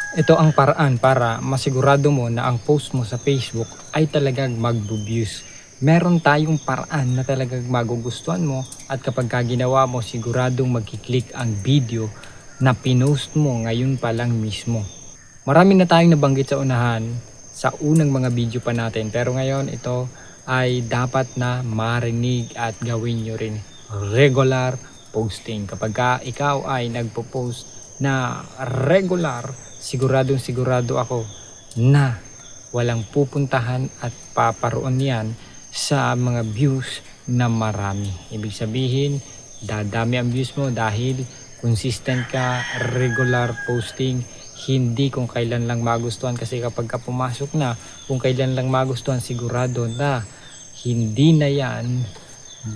Ito ang paraan para masigurado mo na ang post mo sa Facebook ay talagang magbo-views. Meron tayong paraan na talagang magugustuhan mo at kapag ka ginawa mo siguradong magkiklik ang video na pinost mo ngayon pa lang mismo. Marami na tayong nabanggit sa unahan sa unang mga video pa natin pero ngayon ito ay dapat na marinig at gawin nyo rin regular posting. Kapag ka ikaw ay nagpo-post na regular, siguradong sigurado ako na walang pupuntahan at paparoon yan sa mga views na marami. Ibig sabihin, dadami ang views mo dahil consistent ka, regular posting, hindi kung kailan lang magustuhan kasi kapag ka pumasok na, kung kailan lang magustuhan sigurado na hindi na yan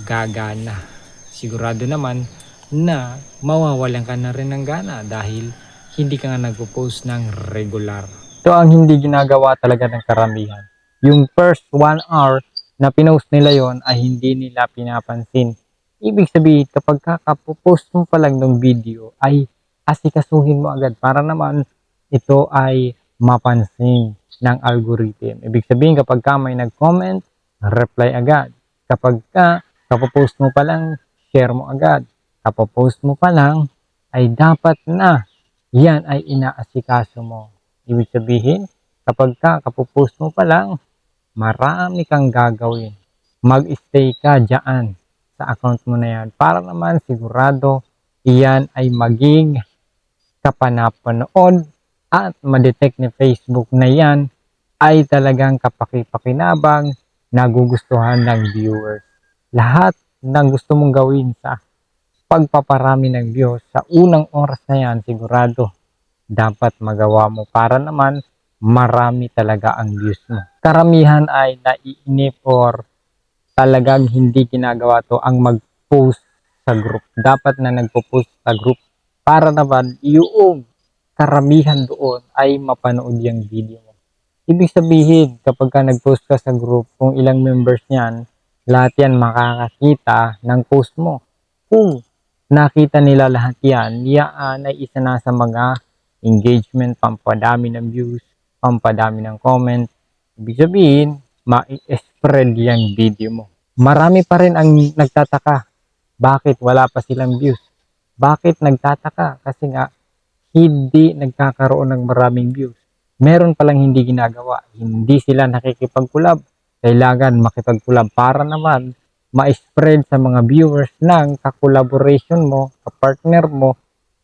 gagana. Sigurado naman na mawawalan ka na rin ng gana dahil hindi ka nga nagpo-post ng regular. Ito ang hindi ginagawa talaga ng karamihan. Yung first 1 hour na pinost nila yon ay hindi nila pinapansin. Ibig sabihin kapag kakapost mo pa lang ng video ay asikasuhin mo agad para naman ito ay mapansin ng algorithm. Ibig sabihin kapag ka may nag-comment, reply agad. Kapag ka kapopost mo pa lang, share mo agad. Kapopost mo pa lang ay dapat na yan ay inaasikaso mo. Ibig sabihin, kapag ka kapopost mo pa lang, marami kang gagawin. Mag-stay ka dyan sa account mo na yan para naman sigurado iyan ay maging kapanapanood at madetect ni Facebook na yan ay talagang kapaki-pakinabang nagugustuhan ng viewers. Lahat ng gusto mong gawin sa pagpaparami ng views sa unang oras na yan, sigurado dapat magawa mo para naman marami talaga ang views mo. Karamihan ay naiinip or talagang hindi ginagawa to ang mag-post sa group. Dapat na nagpo-post sa group para naman yung karamihan doon ay mapanood yung video mo. Ibig sabihin, kapag ka nag-post ka sa group, kung ilang members niyan, lahat yan makakakita ng post mo. Kung nakita nila lahat yan, yaan ay isa na sa mga engagement, pampadami ng views, pampadami ng comment. Ibig sabihin, ma-spread yung video mo. Marami pa rin ang nagtataka. Bakit wala pa silang views? Bakit nagtataka? Kasi nga, hindi nagkakaroon ng maraming views. Meron palang hindi ginagawa. Hindi sila nakikipag-collab. Kailangan makipag-collab para naman ma-spread sa mga viewers ng ka-collaboration mo, ka-partner mo,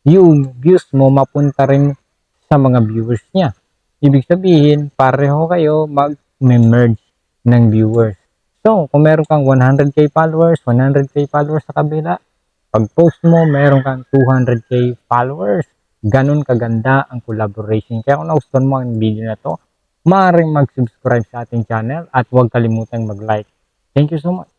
yung views mo mapunta rin sa mga viewers niya. Ibig sabihin, pareho kayo mag-merge ng viewers. So, kung meron kang 100k followers, 100k followers sa kabila, pag post mo, meron kang 200k followers. Ganun kaganda ang collaboration. Kaya kung nagustuhan mo ang video na to, maaaring mag-subscribe sa ating channel at huwag kalimutang mag-like. Thank you so much.